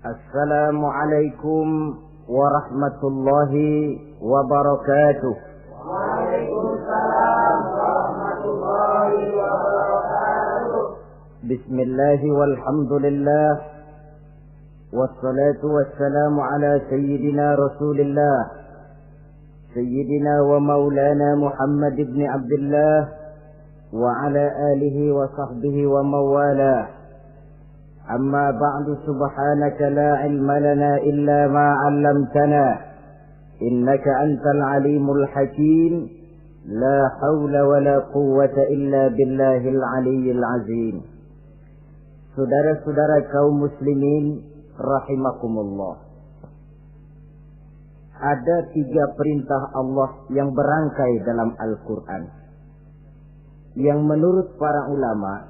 Assalamualaikum warahmatullahi wabarakatuh. Waalaikumsalam warahmatullahi wabarakatuh. Bismillah walhamdulillah wassalatu wassalamu ala sayyidina Rasulillah sayyidina wa maulana Muhammad ibn Abdullah wa ala alihi wa sahbihi wa mawalah. أما بعد سبحانك لا علم لنا إلا ما علمتنا إنك أنت العليم الحكيم لا حول ولا قوة إلا بالله العلي العظيم. Saudara-saudara kaum muslimin rahimakumullah, ada 3 perintah Allah yang berangkai dalam Al-Quran yang menurut para ulama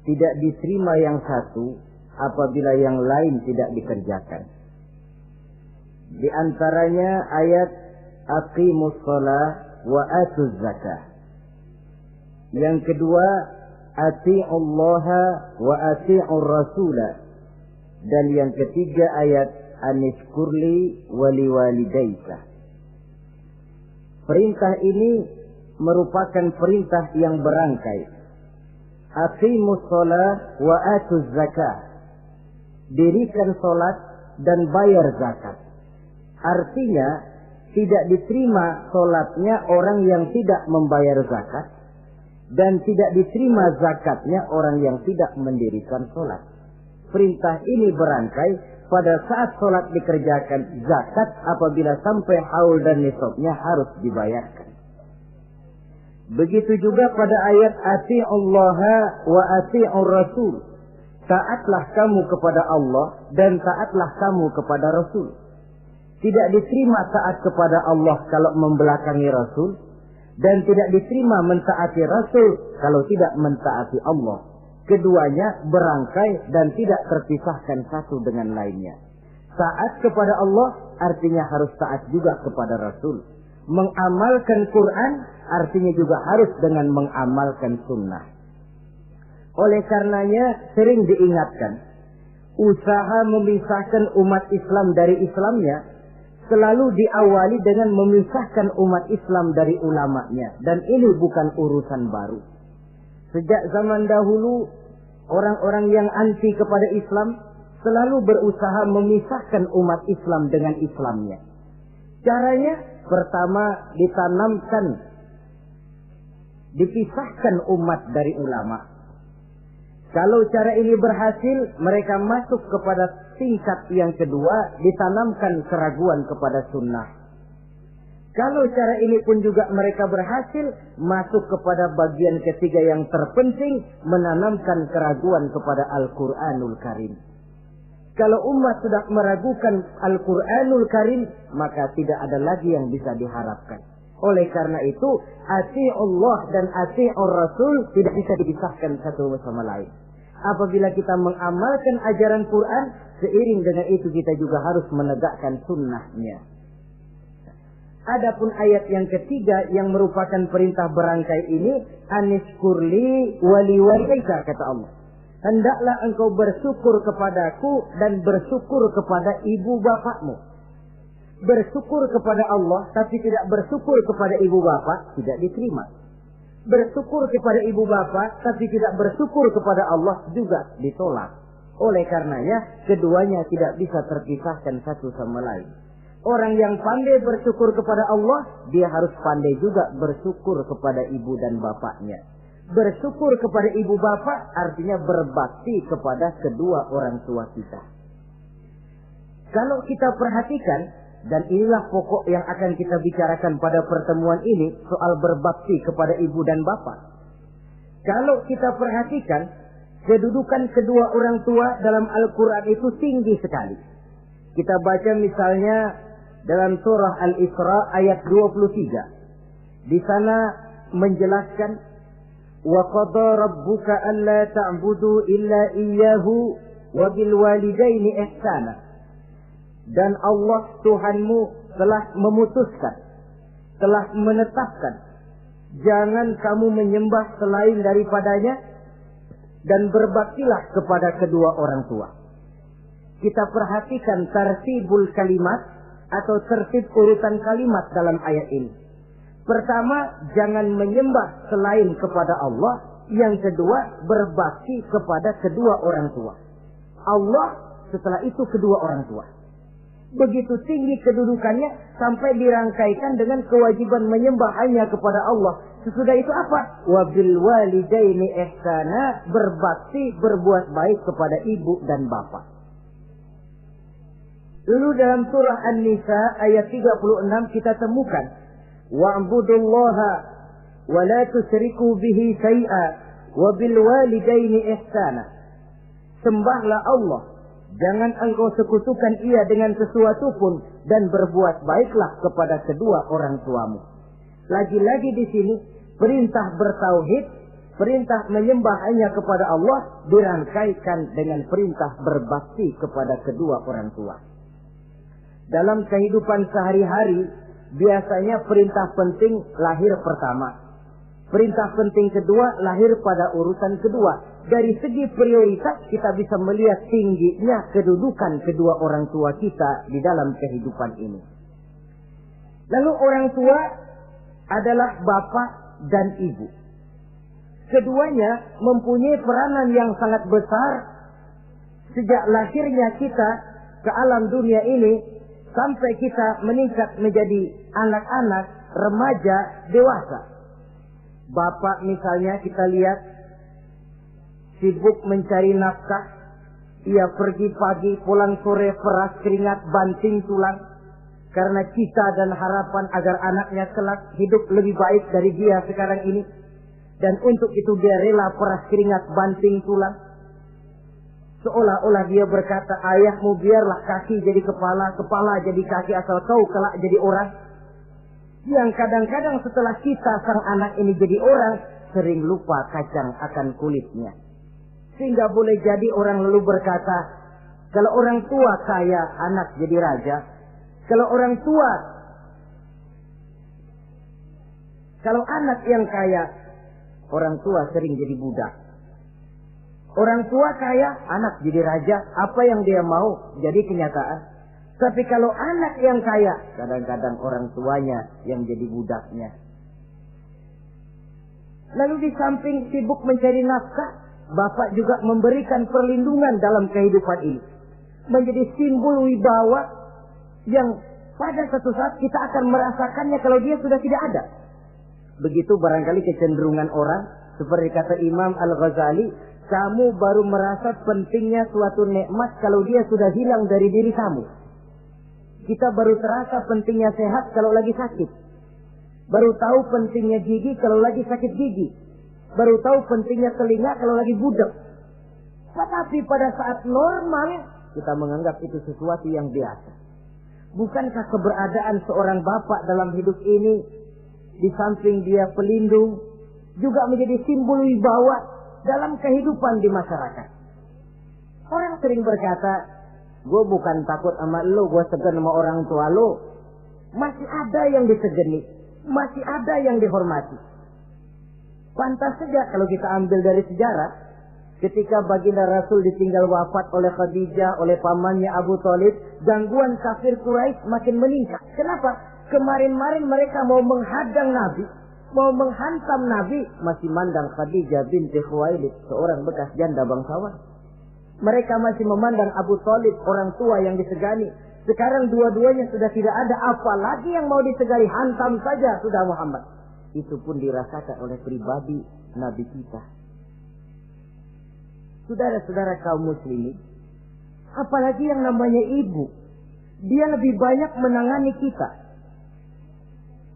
tidak diterima yang satu apabila yang lain tidak dikerjakan. Di antaranya ayat aqimus shalah wa atuz zakah. Yang kedua ati'ullaha wa ati'ur rasula. Dan yang ketiga ayat anishkurli wali walidaika. Perintah ini merupakan perintah yang berangkai. Aqimus shalah wa atuz zakah. Dirikan salat dan bayar zakat. Artinya tidak diterima salatnya orang yang tidak membayar zakat dan tidak diterima zakatnya orang yang tidak mendirikan salat. Perintah ini berangkai pada saat salat dikerjakan, zakat apabila sampai haul dan nisabnya harus dibayarkan. Begitu juga pada ayat ati'ullaha wa ati'ur rasul. Taatlah kamu kepada Allah dan taatlah kamu kepada Rasul. Tidak diterima taat kepada Allah kalau membelakangi Rasul, dan tidak diterima mentaati Rasul kalau tidak mentaati Allah. Keduanya berangkai dan tidak terpisahkan satu dengan lainnya. Taat kepada Allah artinya harus taat juga kepada Rasul. Mengamalkan Quran artinya juga harus dengan mengamalkan sunnah. Oleh karenanya sering diingatkan, usaha memisahkan umat Islam dari Islamnya selalu diawali dengan memisahkan umat Islam dari ulamanya. Dan ini bukan urusan baru. Sejak zaman dahulu, orang-orang yang anti kepada Islam selalu berusaha memisahkan umat Islam dengan Islamnya. Caranya pertama dipisahkan umat dari ulama. Kalau cara ini berhasil, mereka masuk kepada tingkat yang kedua, ditanamkan keraguan kepada sunnah. Kalau cara ini pun juga mereka berhasil, masuk kepada bagian ketiga yang terpenting, menanamkan keraguan kepada Al-Quranul Karim. Kalau umat sudah meragukan Al-Quranul Karim, maka tidak ada lagi yang bisa diharapkan. Oleh karena itu, ati'ullah dan ati'ur rasul tidak bisa dipisahkan satu sama lain. Apabila kita mengamalkan ajaran Quran, seiring dengan itu kita juga harus menegakkan sunnahnya. Adapun ayat yang ketiga yang merupakan perintah berangkai ini, anishkurli wali walidaika, kata Allah. Hendaklah engkau bersyukur kepadaku dan bersyukur kepada ibu bapakmu. Bersyukur kepada Allah tapi tidak bersyukur kepada ibu bapak tidak diterima. Bersyukur kepada ibu bapak tapi tidak bersyukur kepada Allah juga ditolak. Oleh karenanya keduanya tidak bisa terpisahkan satu sama lain. Orang yang pandai bersyukur kepada Allah, dia harus pandai juga bersyukur kepada ibu dan bapaknya. Bersyukur kepada ibu bapak artinya berbakti kepada kedua orang tua kita. Kalau kita perhatikan, dan inilah pokok yang akan kita bicarakan pada pertemuan ini, soal berbakti kepada ibu dan bapak. Kalau kita perhatikan, kedudukan kedua orang tua dalam Al-Quran itu tinggi sekali. Kita baca misalnya dalam surah Al-Isra ayat 23. Di sana menjelaskan, وَقَضَى رَبُّكَ أَلَّا تَعْبُدُوا إِلَّا إِيَّهُ وَبِالْوَالِدَيْنِ إِحْسَانًا. Dan Allah Tuhanmu telah memutuskan, telah menetapkan, jangan kamu menyembah selain daripadanya dan berbaktilah kepada kedua orang tua. kita perhatikan tartibul kalimat atau tertib urutan kalimat dalam ayat ini. Pertama, jangan menyembah selain kepada Allah. Yang kedua, berbakti kepada kedua orang tua. Allah, setelah itu kedua orang tua. Begitu tinggi kedudukannya sampai dirangkaikan dengan kewajiban menyembah hanya kepada Allah. Sesudah itu apa? Wabil walidaini ihsana, berbakti, berbuat baik kepada ibu dan bapak. Lalu dalam surah An-Nisa ayat 36 kita temukan wa'budullaha wa la tusyriku bihi syai'a wa bil walidaini ihsana. Sembahlah Allah, jangan engkau sekutukan ia dengan sesuatu pun, dan berbuat baiklah kepada kedua orang tuamu. Lagi-lagi di sini perintah bertauhid, perintah menyembah hanya kepada Allah dirangkaikan dengan perintah berbakti kepada kedua orang tua. Dalam kehidupan sehari-hari biasanya perintah penting lahir pertama. Perintah penting kedua lahir pada urutan kedua. Dari segi prioritas kita bisa melihat tingginya kedudukan kedua orang tua kita di dalam kehidupan ini. Lalu orang tua adalah bapak dan ibu. Keduanya mempunyai peranan yang sangat besar sejak lahirnya kita ke alam dunia ini sampai kita meningkat menjadi anak-anak, remaja, dewasa. Bapak misalnya kita lihat sibuk mencari nafkah. Ia pergi pagi, pulang sore, peras keringat, banting tulang. Karena cita dan harapan agar anaknya kelak hidup lebih baik dari dia sekarang ini. Dan untuk itu dia rela peras keringat, banting tulang. Seolah-olah dia berkata, ayahmu biarlah kaki jadi kepala, kepala jadi kaki, asal kau kelak jadi orang. Yang kadang-kadang setelah kita sang anak ini jadi orang, sering lupa kacang akan kulitnya. Sehingga boleh jadi orang lalu berkata, kalau orang tua kaya, anak jadi raja. Kalau anak yang kaya, orang tua sering jadi budak. Orang tua kaya, anak jadi raja. Apa yang dia mau jadi kenyataan. Tapi kalau anak yang kaya, kadang-kadang orang tuanya yang jadi budaknya. Lalu di samping sibuk mencari nafkah, bapak juga memberikan perlindungan dalam kehidupan ini. Menjadi simbol wibawa yang pada satu saat kita akan merasakannya kalau dia sudah tidak ada. Begitu barangkali kecenderungan orang, seperti kata Imam Al-Ghazali, kamu baru merasa pentingnya suatu nikmat kalau dia sudah hilang dari diri kamu. Kita baru terasa pentingnya sehat kalau lagi sakit. Baru tahu pentingnya gigi kalau lagi sakit gigi. Baru tahu pentingnya telinga kalau lagi budak. Tetapi pada saat normal, kita menganggap itu sesuatu yang biasa. Bukankah keberadaan seorang bapak dalam hidup ini, di samping dia pelindung, juga menjadi simbol wibawa dalam kehidupan di masyarakat? Orang sering berkata, gue bukan takut sama lo, gue segan sama orang tua lo. Masih ada yang disegani, masih ada yang dihormati. Pantas saja kalau kita ambil dari sejarah, ketika baginda Rasul ditinggal wafat oleh Khadijah, oleh pamannya Abu Thalib, gangguan kafir Quraisy makin meningkat. Kenapa? Kemarin-marin mereka mau menghadang Nabi, mau menghantam Nabi, masih mandang Khadijah binti Khuwailid, seorang bekas janda bangsawan. Mereka masih memandang Abu Thalib, orang tua yang disegani. Sekarang dua-duanya sudah tidak ada, apalagi yang mau disegani, hantam saja sudah Muhammad. Itu pun dirasakan oleh pribadi Nabi kita. Saudara-saudara kaum muslimin, apalagi yang namanya ibu, dia lebih banyak menangani kita.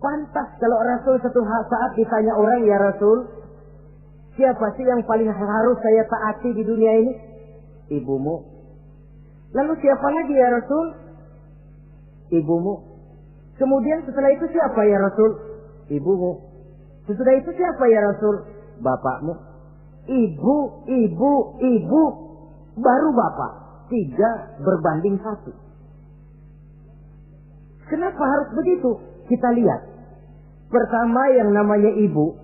Pantas kalau Rasul satu saat ditanya orang, ya Rasul, siapa sih yang paling harus saya taati di dunia ini? Ibumu. Lalu siapa lagi ya Rasul? Ibumu. Kemudian setelah itu siapa ya Rasul? Ibumu. Sesudah itu siapa ya Rasul? Bapakmu. Ibu, baru bapak. 3 berbanding 1. Kenapa harus begitu? Kita lihat. Pertama yang namanya ibu,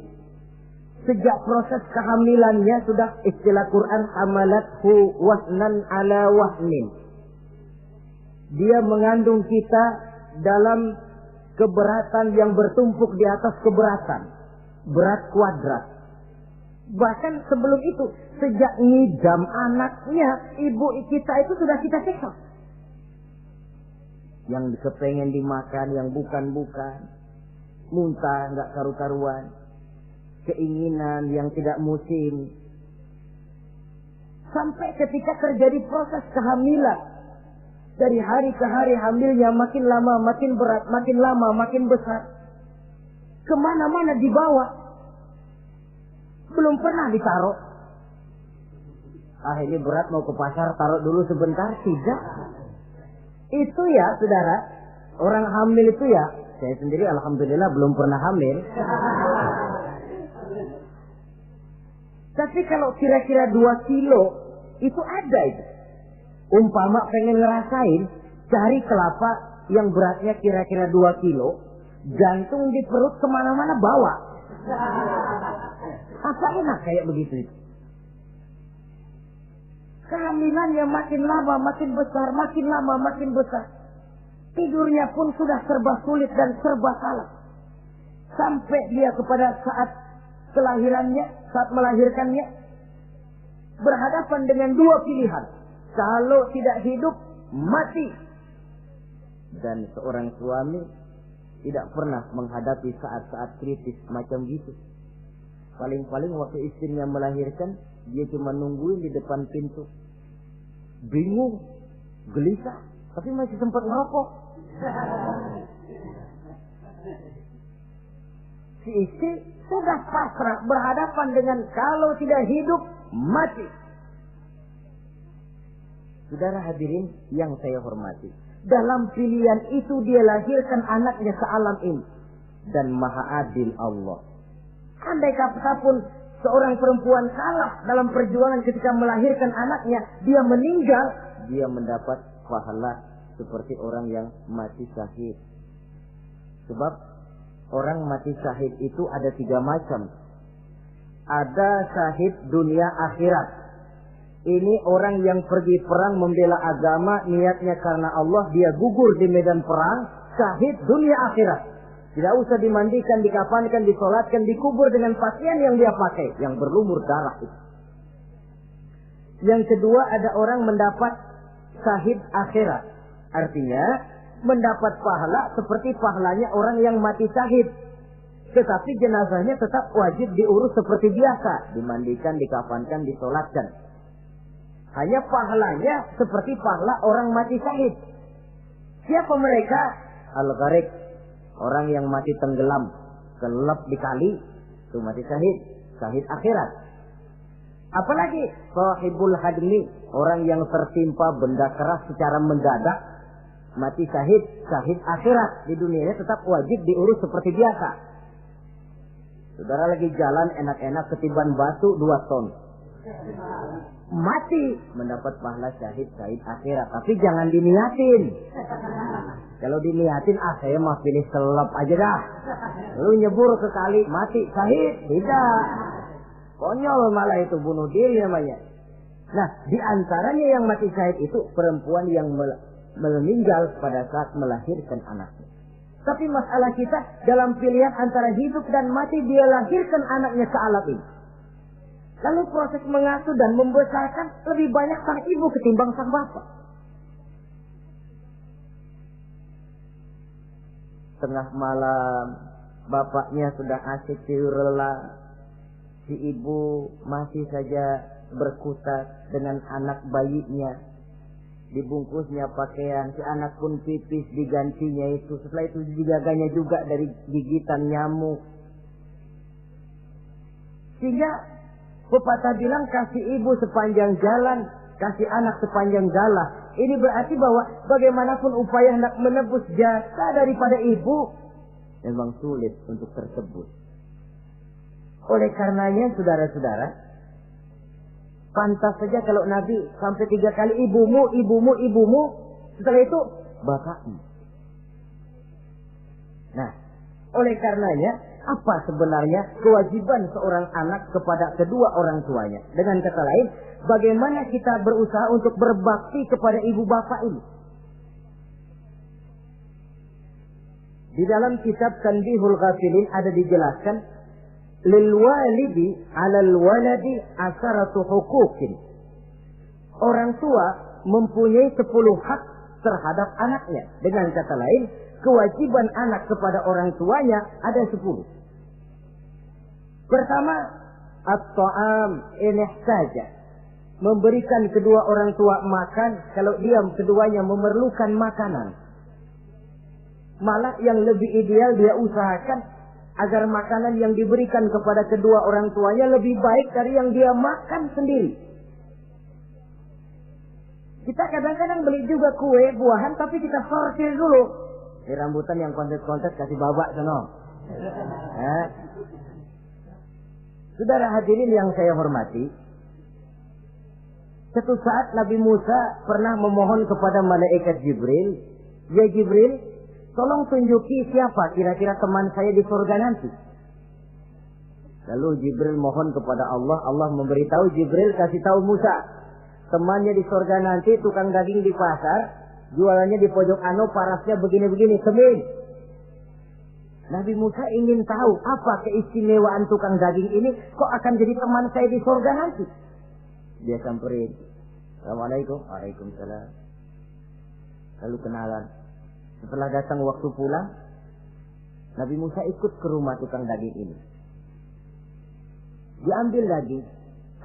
sejak proses kehamilannya sudah istilah Quran hamalathu wahnan ala wahnin. Dia mengandung kita dalam keberatan yang bertumpuk di atas keberatan. Berat kuadrat. Bahkan sebelum itu, sejak ngidam anaknya, ibu kita itu sudah kita siksa. Yang kepengen dimakan, yang bukan-bukan. Muntah, nggak karu-karuan. Keinginan yang tidak musim. Sampai ketika terjadi proses kehamilan. Dari hari ke hari hamilnya makin lama, makin berat, makin lama, makin besar. Kemana-mana dibawa. Belum pernah ditaruh. Ini berat mau ke pasar, taruh dulu sebentar. Tidak. Itu ya saudara, orang hamil itu ya, saya sendiri alhamdulillah belum pernah hamil. Tapi kalau kira-kira 2 kilo, itu ada itu. Umpama pengen ngerasain, cari kelapa yang beratnya kira-kira 2 kilo, gantung di perut kemana-mana bawa. Apa enak kayak begitu itu? Kehamilannya makin lama makin besar, makin lama makin besar. Tidurnya pun sudah serba sulit dan serba salah. Sampai dia kepada saat kelahirannya, saat melahirkannya, berhadapan dengan 2 pilihan. Kalau tidak hidup, mati. Dan seorang suami tidak pernah menghadapi saat-saat kritis macam gitu. Paling-paling waktu istrinya melahirkan, dia cuma nungguin di depan pintu. Bingung, gelisah, tapi masih sempat ngerokok. Si istri sudah pasrah berhadapan dengan kalau tidak hidup, mati. Saudara hadirin yang saya hormati, dalam pilihan itu dia lahirkan anaknya ke alam ini. Dan maha adil Allah. Andai kata pun seorang perempuan kalah dalam perjuangan ketika melahirkan anaknya, dia meninggal, dia mendapat pahala seperti orang yang mati syahid. Sebab orang mati syahid itu ada 3 macam. Ada syahid dunia akhirat. Ini orang yang pergi perang membela agama, niatnya karena Allah, dia gugur di medan perang, syahid dunia akhirat. Tidak usah dimandikan, dikafankan, disolatkan, dikubur dengan pakaian yang dia pakai, yang berlumur darah itu. Yang kedua, ada orang mendapat syahid akhirat. Artinya, mendapat pahala seperti pahalanya orang yang mati syahid. Tetapi jenazahnya tetap wajib diurus seperti biasa. Dimandikan, dikafankan, disolatkan. Hanya pahalanya seperti pahala orang mati syahid. Siapa mereka? Al-Gharik. Orang yang mati tenggelam. Kelelep di kali. Itu mati syahid. Syahid akhirat. Apalagi sahibul hadmi. Orang yang tertimpa benda keras secara mendadak. Mati syahid. Syahid akhirat. Di dunianya tetap wajib diurus seperti biasa. Saudara lagi jalan enak-enak ketiban batu 2 ton. Mati mendapat pahala syahid akhirat, tapi jangan diniatin. Kalau diniatin, saya mah pilih selep aja dah. Lu nyebur ke kali mati syahid, tidak. Konyol malah itu, bunuh diri namanya. Nah, di antaranya yang mati syahid itu perempuan yang meninggal pada saat melahirkan anaknya. Tapi masalah kita dalam pilihan antara hidup dan mati, dia lahirkan anaknya ke alam ini. Lalu proses mengasuh dan membesarkan lebih banyak sang ibu ketimbang sang bapak. Tengah malam, bapaknya sudah asik tidur lelap. Si ibu masih saja berkutat dengan anak bayinya. Dibungkusnya pakaian, si anak pun pipis digantinya itu. Setelah itu dijaganya juga dari gigitan nyamuk. Sehingga pepatah bilang kasih ibu sepanjang jalan, kasih anak sepanjang galah. Ini berarti bahwa bagaimanapun upaya hendak menebus jasa daripada ibu, memang sulit untuk tersebut. Oleh karenanya saudara-saudara, pantas saja kalau Nabi sampai 3 kali ibumu, ibumu, ibumu, setelah itu bapakmu. Nah, oleh karenanya, apa sebenarnya kewajiban seorang anak kepada kedua orang tuanya? Dengan kata lain, bagaimana kita berusaha untuk berbakti kepada ibu bapak ini? Di dalam kitab Tanbihul Ghafilin ada dijelaskan, lil walidi 'alal waladi asharatu huquqin. Orang tua mempunyai 10 hak terhadap anaknya. Dengan kata lain, kewajiban anak kepada orang tuanya ada 10. Pertama, at-ta'am in ihtaja. Memberikan kedua orang tua makan kalau dia keduanya memerlukan makanan. Malah yang lebih ideal dia usahakan agar makanan yang diberikan kepada kedua orang tuanya lebih baik dari yang dia makan sendiri. Kita kadang-kadang beli juga kue, buahan, tapi kita sortir dulu. Rambutan yang kontes-kontes kasih babak sono. Saudara hadirin yang saya hormati, suatu saat Nabi Musa pernah memohon kepada malaikat Jibril, "Ya Jibril, tolong tunjuki siapa kira-kira teman saya di surga nanti." Lalu Jibril mohon kepada Allah, Allah memberitahu Jibril kasih tahu Musa, temannya di surga nanti tukang daging di pasar, jualannya di pojok ano, parasnya begini-begini, semin. Nabi Musa ingin tahu apa keistimewaan tukang daging ini, kok akan jadi teman saya di surga nanti. Dia samperin, "Assalamualaikum." "Waalaikumsalam." Lalu kenalan. Setelah datang waktu pulang, Nabi Musa ikut ke rumah tukang daging ini. Diambil daging,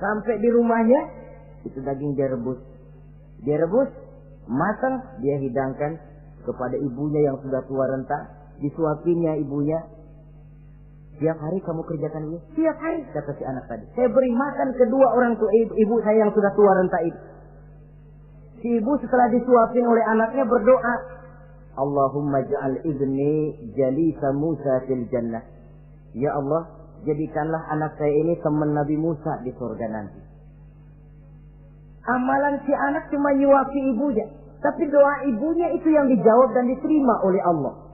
sampai di rumahnya, itu daging dia rebus. Dia rebus, matang, dia hidangkan kepada ibunya yang sudah tua renta. Disuapinya ibunya. "Tiap hari kamu kerjakan ini?" "Tiap hari," kata si anak tadi. "Saya beri makan kedua orang tua ibu saya yang sudah tua renta itu." Si ibu setelah disuapin oleh anaknya berdoa, "Allahumma ja'al ibni jalisa Musa fil jannah." Ya Allah, jadikanlah anak saya ini teman Nabi Musa di surga nanti. Amalan si anak cuma nyuapi ibunya, tapi doa ibunya itu yang dijawab dan diterima oleh Allah.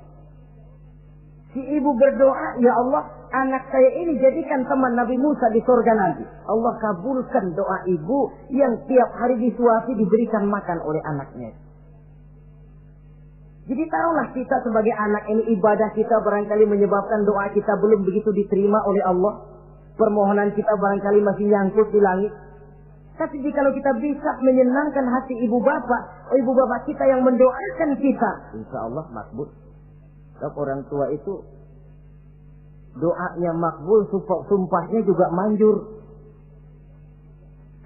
Si ibu berdoa, "Ya Allah, anak saya ini jadikan teman Nabi Musa di surga nanti." Allah kabulkan doa ibu yang tiap hari disuapi, diberikan makan oleh anaknya. Jadi taruhlah kita sebagai anak ini, ibadah kita barangkali menyebabkan doa kita belum begitu diterima oleh Allah. Permohonan kita barangkali masih nyangkut di langit. Tapi jikalau kita bisa menyenangkan hati ibu bapak kita yang mendoakan kita, insya Allah makbul. Sebab orang tua itu doanya makbul, sumpahnya juga manjur.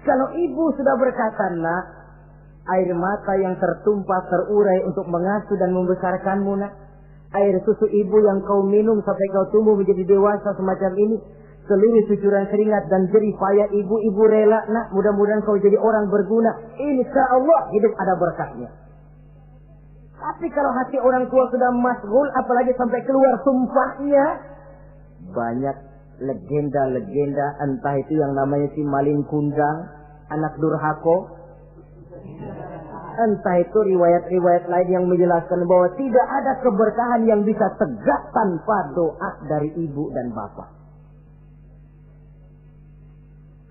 Kalau ibu sudah berkata, "Nak, air mata yang tertumpah terurai untuk mengasuh dan membesarkanmu, nak. Air susu ibu yang kau minum sampai kau tumbuh menjadi dewasa semacam ini, seluruh cucuran keringat dan jerih payah ibu rela, nak. Mudah-mudahan kau jadi orang berguna. Insya Allah hidup ada berkahnya." Tapi kalau hati orang tua sudah masgul, apalagi sampai keluar sumpahnya, banyak legenda-legenda, entah itu yang namanya si maling kundang, anak durhako, entah itu riwayat-riwayat lain yang menjelaskan bahwa tidak ada keberkahan yang bisa tegak tanpa doa dari ibu dan bapak.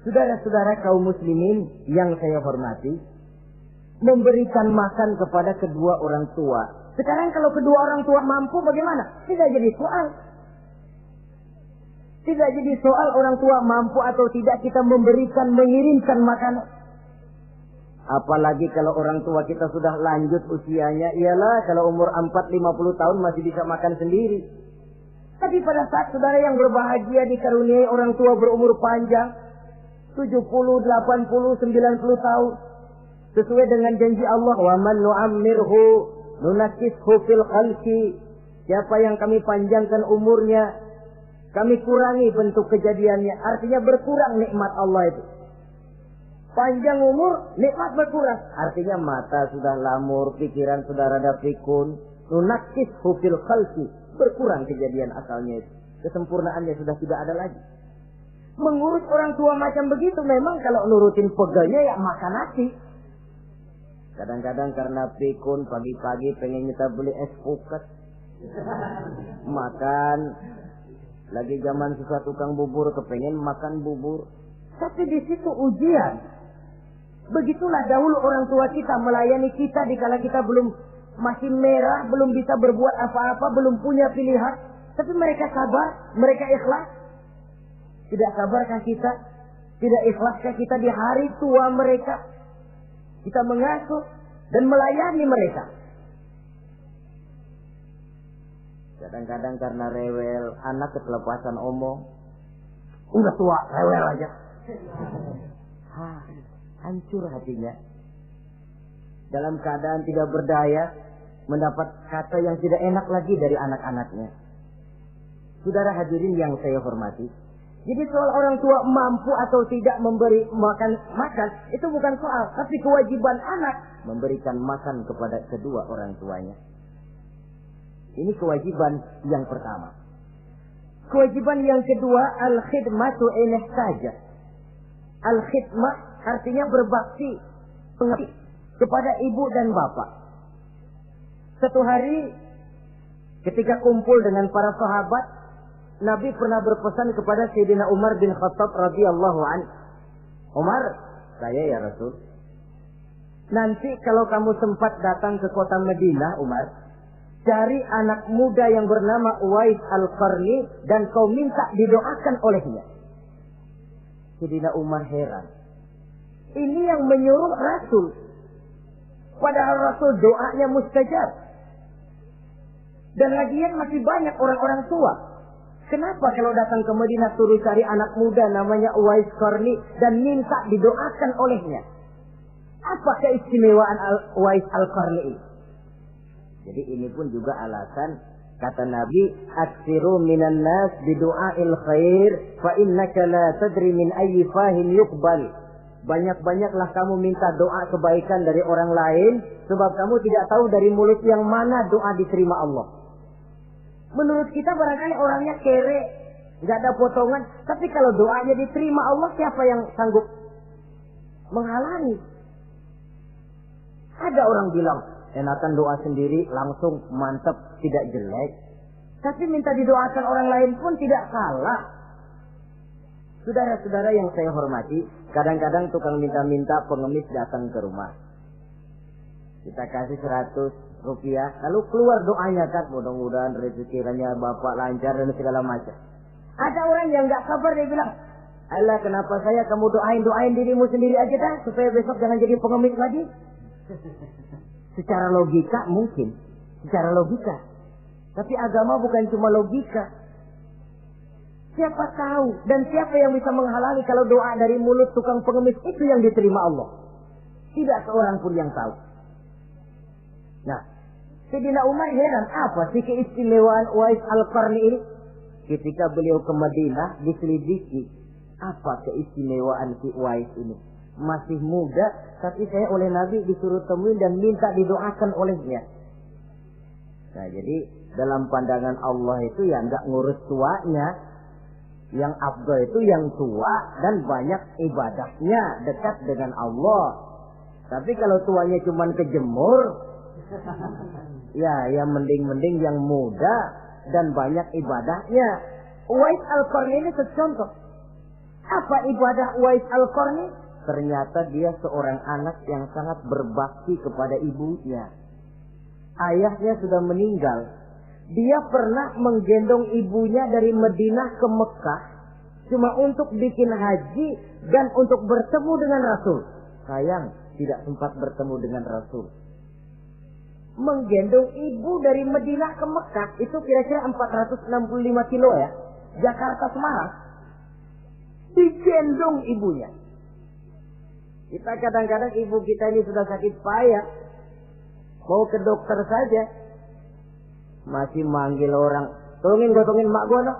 Saudara-saudara kaum muslimin yang saya hormati, memberikan makan kepada kedua orang tua. Sekarang kalau kedua orang tua mampu bagaimana? Tidak jadi soal. Tidak jadi soal orang tua mampu atau tidak kita memberikan, mengirimkan makanan. Apalagi kalau orang tua kita sudah lanjut usianya. Iyalah kalau umur 40-50 tahun masih bisa makan sendiri. Tapi pada saat saudara yang berbahagia dikaruniai orang tua berumur panjang, 70, 80, 90 tahun. Sesuai dengan janji Allah, "Wa man nu'ammirhu nunakkishu fil khalqi." Siapa yang kami panjangkan umurnya, kami kurangi bentuk kejadiannya. Artinya berkurang nikmat Allah itu. Panjang umur, nikmat berkurang. Artinya mata sudah lamur, pikiran sudah rada pikun. Nunakkishu fil khalqi. Berkurang kejadian asalnya itu. Kesempurnaannya sudah tidak ada lagi. Mengurus orang tua macam begitu memang kalau nurutin pegelnya ya makan nasi. Kadang-kadang karena pikun pagi-pagi pengen kita beli es puket. Makan. Lagi zaman susah tukang bubur kepengen makan bubur. Tapi di situ ujian. Begitulah dahulu orang tua kita melayani kita dikala kita belum masih merah, belum bisa berbuat apa-apa, belum punya pilihan. Tapi mereka sabar, mereka ikhlas. Tidak sabarkah kita? Tidak ikhlaskah kita di hari tua mereka? Kita mengasuh dan melayani mereka. Kadang-kadang karena rewel, anak ketelepasan omong. Udah tua, rewel aja. Hancur hatinya. Dalam keadaan tidak berdaya, mendapat kata yang tidak enak lagi dari anak-anaknya. Saudara hadirin yang saya hormati, jadi soal orang tua mampu atau tidak memberi makan, itu bukan soal, tapi kewajiban anak memberikan makan kepada kedua orang tuanya. Ini kewajiban yang pertama. Kewajiban yang kedua, al-khidmatu ilaihi saja. Al-khidmah artinya berbakti, pengabdi kepada ibu dan bapak. Satu hari ketika kumpul dengan para sahabat, Nabi pernah berpesan kepada Sayyidina Umar bin Khattab radhiyallahu anhu. Umar, saya ya Rasul. Nanti kalau kamu sempat datang ke kota Madinah, Umar, cari anak muda yang bernama Uwais Al-Qarni dan kau minta didoakan olehnya. Sayyidina Umar heran. Ini yang menyuruh Rasul. Padahal Rasul doanya mustajab. Dan lagian masih banyak orang-orang tua. Kenapa kalau datang ke Madinah suruh cari anak muda namanya Uwais Qarni dan minta didoakan olehnya? Apa keistimewaan Uwais Al-Qarni ini? Jadi ini pun juga alasan kata Nabi, aksiru minan nas bidu'ail khair fa innaka la tadri min ayyi fahin yuqbal. Banyak-banyaklah kamu minta doa kebaikan dari orang lain, sebab kamu tidak tahu dari mulut yang mana doa diterima Allah. Menurut kita barangkali orangnya kere, nggak ada potongan, tapi kalau doanya diterima Allah, siapa yang sanggup menghalangi? Ada orang bilang, enakan doa sendiri langsung mantap, tidak jelek. Tapi minta didoakan orang lain pun tidak salah. Saudara-saudara yang saya hormati, kadang-kadang tukang minta-minta pengemis datang ke rumah. Kita kasih 100 rupiah, lalu keluar doanya kan, mudah-mudahan rezekinya bapak lancar dan segala macam. Ada orang yang nggak sabar, dia bilang, Allah kenapa saya kamu doain dirimu sendiri aja dah, supaya besok jangan jadi pengemis lagi. Secara logika mungkin, secara logika. Tapi agama bukan cuma logika. Siapa tahu dan siapa yang bisa menghalangi kalau doa dari mulut tukang pengemis itu yang diterima Allah? Tidak seorang pun yang tahu. Nah, Sayyidina Umar heran, apa sih keistimewaan Uwais Al-Qarni ini? Ketika beliau ke Madinah diselidiki, apa keistimewaan si Uwais ini? Masih muda, tapi saya oleh Nabi disuruh temuin dan minta didoakan olehnya. Nah, jadi dalam pandangan Allah itu ya nggak ngurus tuanya. Yang afdal itu yang tua dan banyak ibadahnya, dekat dengan Allah. Tapi kalau tuanya cuma kejemur, ya mending yang muda dan banyak ibadahnya. Uwais Al-Qarni ini contoh. Apa ibadah Uwais Al-Qarni? Ternyata dia seorang anak yang sangat berbakti kepada ibunya. Ayahnya sudah meninggal. Dia pernah menggendong ibunya dari Madinah ke Mekah cuma untuk bikin haji dan untuk bertemu dengan Rasul. Sayang, tidak sempat bertemu dengan Rasul. Menggendong ibu dari Madinah ke Mekah itu kira-kira 465 kilo ya. Jakarta Semarang. Digendong ibunya. Kita kadang-kadang ibu kita ini sudah sakit payah. Mau ke dokter saja. Masih manggil orang, tolongin mak gua no.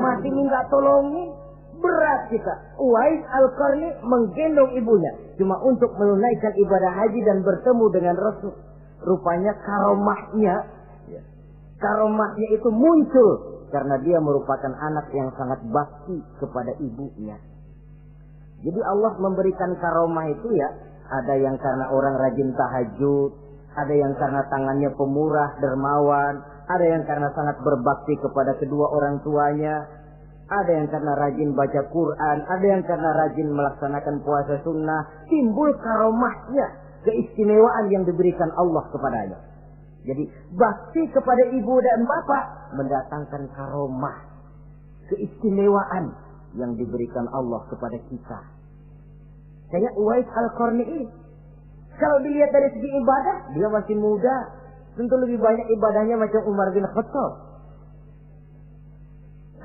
Masih minta tolongin. Berat kita. Uwais Al-Qarni menggendong ibunya cuma untuk menunaikan ibadah haji dan bertemu dengan Rasul. Rupanya karomahnya itu muncul karena dia merupakan anak yang sangat bakti kepada ibunya. Jadi Allah memberikan karomah itu ya, ada yang karena orang rajin tahajud, ada yang karena tangannya pemurah, dermawan, ada yang karena sangat berbakti kepada kedua orang tuanya. Ada yang karena rajin baca Quran, ada yang karena rajin melaksanakan puasa sunnah, timbul karomahnya, keistimewaan yang diberikan Allah kepadanya. Jadi bakti kepada ibu dan bapak mendatangkan karomah, keistimewaan yang diberikan Allah kepada kita. Kayak Uwais Al-Qarni ini, kalau dilihat dari segi ibadah, dia masih muda, tentu lebih banyak ibadahnya macam Umar bin Khattab.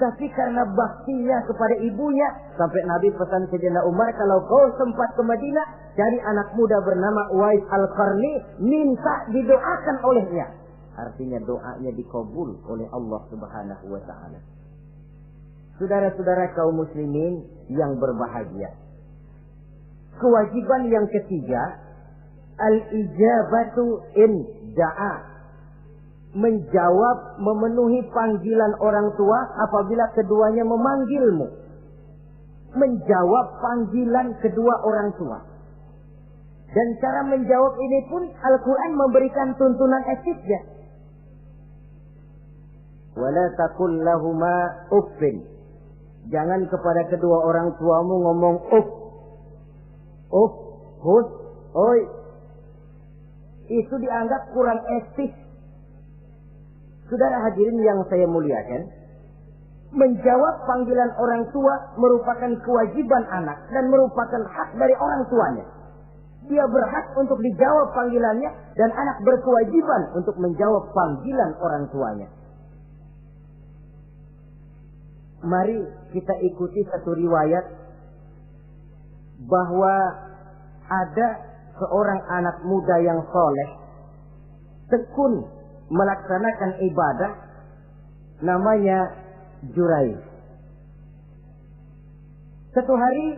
Tapi karena baktinya kepada ibunya, sampai Nabi pesan Sayyidina Umar, kalau kau sempat ke Madinah, cari anak muda bernama Uwais Al-Qarni, minta didoakan olehnya. Artinya doanya dikabul oleh Allah Subhanahu wa taala. Saudara-saudara kaum muslimin yang berbahagia. Kewajiban yang ketiga, al-ijabatu in da'a. Menjawab, memenuhi panggilan orang tua apabila keduanya memanggilmu. Menjawab panggilan kedua orang tua. Dan cara menjawab ini pun Al-Quran memberikan tuntunan etiknya. Wala taqul lahuma uffin. Jangan kepada kedua orang tuamu ngomong uff. Uff, hus, oi. Itu dianggap kurang etis. Saudara hadirin yang saya muliakan, menjawab panggilan orang tua merupakan kewajiban anak dan merupakan hak dari orang tuanya. Dia berhak untuk dijawab panggilannya dan anak berkewajiban untuk menjawab panggilan orang tuanya. Mari kita ikuti satu riwayat bahwa ada seorang anak muda yang soleh, tekun melaksanakan ibadah, namanya Jurayj. Satu hari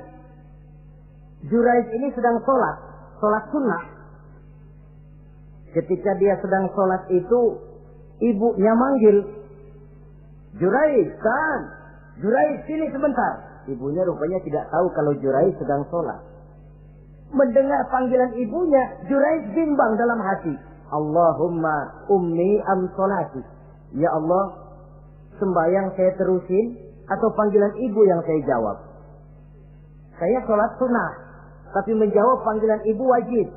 Jurayj ini sedang sholat sunnah. Ketika dia sedang sholat itu, ibunya manggil, Jurayj, kan? Jurayj, sini sebentar. Ibunya rupanya tidak tahu kalau Jurayj sedang sholat. Mendengar panggilan ibunya, Jurayj bimbang dalam hati. Allahumma ummi am sholati. Ya Allah, sembahyang saya terusin atau panggilan ibu yang saya jawab? Saya sholat sunnah, tapi menjawab panggilan ibu wajib.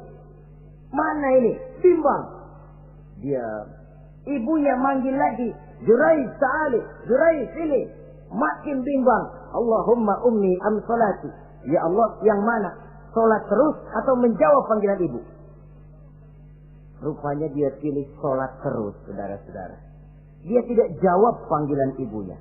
Mana ini? Bimbang. Dia, ibunya manggil lagi, Jurayj ta'ali, Jurayj sini. Makin bimbang. Allahumma ummi am sholati. Ya Allah, yang mana? Sholat terus atau menjawab panggilan ibu? Rupanya dia pilih sholat terus, saudara-saudara. Dia tidak jawab panggilan ibunya.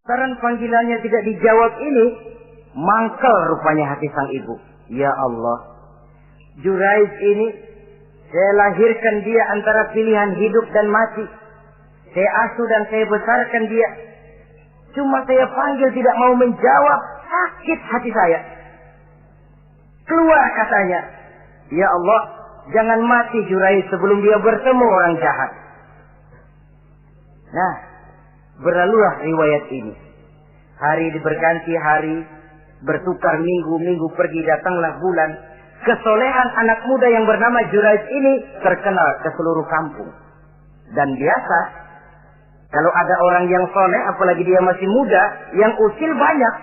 Karena panggilannya tidak dijawab ini, mangkel rupanya hati sang ibu. Ya Allah, Jurayj ini, saya lahirkan dia antara pilihan hidup dan mati. Saya asuh dan saya besarkan dia. Cuma saya panggil tidak mau menjawab, sakit hati saya. Keluar katanya, ya Allah, jangan mati Jurayj sebelum dia bertemu orang jahat. Nah, berlalulah riwayat ini. Hari berganti hari, bertukar minggu pergi, datanglah bulan. Kesolehan anak muda yang bernama Jurayj ini terkenal ke seluruh kampung. Dan biasa, kalau ada orang yang soleh, apalagi dia masih muda, yang usil banyak.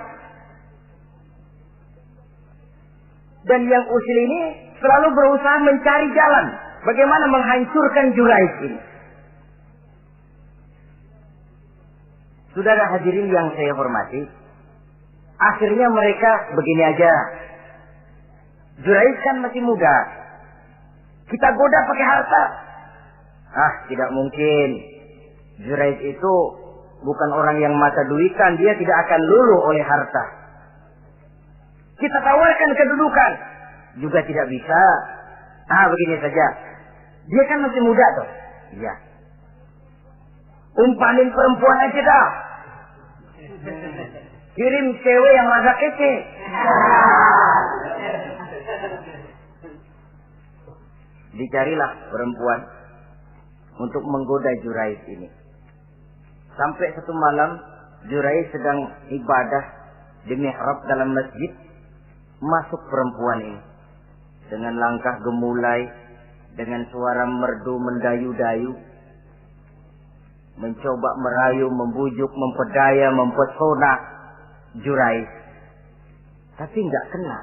Dan yang usil ini selalu berusaha mencari jalan bagaimana menghancurkan Jurayj ini. Saudara hadirin yang saya hormati, akhirnya mereka begini aja. Jurayj kan masih muda, Kita goda pakai harta. Ah, tidak mungkin. Juraid itu bukan orang yang mata duitan, dia tidak akan luluh oleh harta. Kita tawarkan kedudukan, juga tidak bisa. Ah, begini saja. Dia kan masih muda tuh. Iya. Umpanin perempuan aja dah. Kirim cewek yang masa kece. Dicarilah perempuan untuk menggoda Juraid ini. Sampai satu malam Juraid sedang ibadah di mihrab dalam masjid. Masuk perempuan ini dengan langkah gemulai, dengan suara merdu mendayu-dayu, mencoba merayu, membujuk, memperdaya, mempesona Juraid. Tapi enggak kena.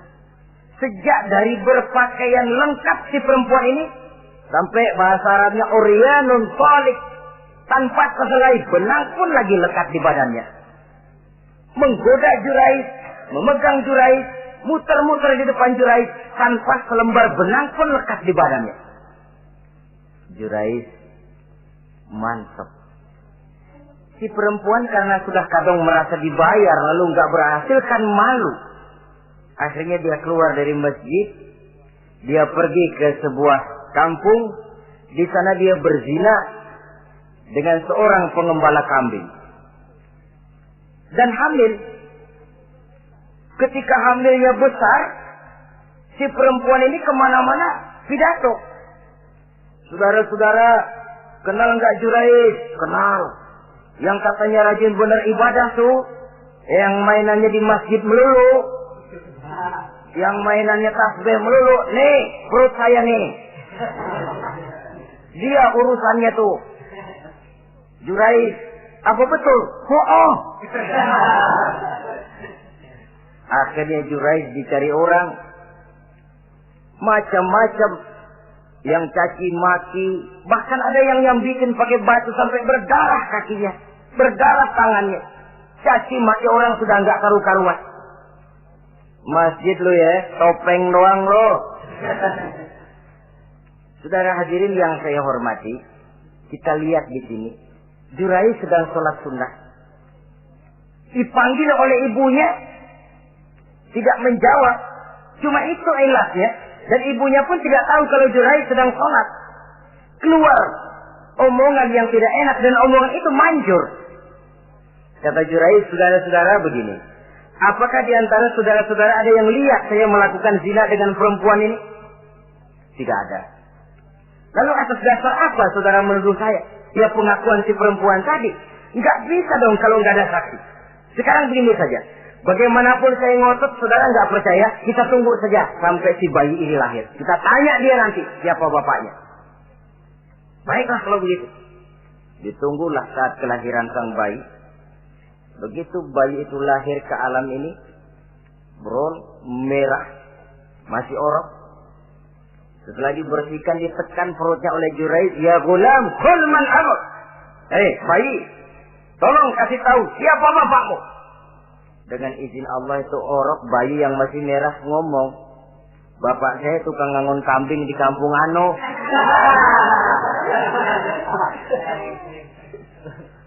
Sejak dari berpakaian lengkap si perempuan ini, sampai bahasa Arabnya uryanun talik, tanpa sehelai benang pun lagi lekat di badannya. Menggoda Juraid, memegang Juraid, muter-muter di depan Juraid, tanpa selembar benang pun lekat di badannya. Juraid mantap. Si perempuan karena sudah kadang merasa dibayar lalu nggak berhasil kan malu. Akhirnya dia keluar dari masjid, dia pergi ke sebuah kampung, di sana dia berzina dengan seorang pengembala kambing dan hamil. Ketika hamilnya besar, si perempuan ini kemana-mana pidato. Saudara-saudara, kenal nggak Juraid? Kenal. Yang katanya rajin benar ibadah tuh, yang mainannya di masjid melulu, yang mainannya tasbih melulu. Nih, perut saya nih. Dia urusannya tuh. Juraid, apa betul? Oh. Akhirnya Juraid dicari orang, macam-macam, yang caci maki, bahkan ada yang bikin pakai batu sampai berdarah kakinya, berdarah tangannya. Caci maki orang sudah nggak karu-karuan. Masjid lo ya, topeng doang lo. Saudara hadirin yang saya hormati, kita lihat di sini, Juraid sedang sholat sunnah, dipanggil oleh ibunya, tidak menjawab. Cuma itu ilasnya. Dan ibunya pun tidak tahu kalau Juraid sedang sholat. Keluar omongan yang tidak enak, dan omongan itu manjur. Kata Juraid, saudara-saudara begini, apakah di antara saudara-saudara ada yang lihat saya melakukan zina dengan perempuan ini? Tidak ada. Lalu atas dasar apa saudara menuduh saya? Ya pengakuan si perempuan tadi. Nggak bisa dong kalau nggak ada saksi. Sekarang begini saja. Bagaimanapun saya ngotot, saudara nggak percaya, kita tunggu saja sampai si bayi ini lahir. Kita tanya dia nanti siapa bapaknya. Baiklah kalau begitu. Ditunggulah saat kelahiran sang bayi. Begitu bayi itu lahir ke alam ini, bron merah, masih orok. Setelah dibersihkan, ditekan perutnya oleh Juraid, ya gulam, kul man abuk. Bayi, tolong kasih tahu siapa bapakmu. Dengan izin Allah itu orok, bayi yang masih merah ngomong, bapak saya tukang ngangon kambing di kampung Ano.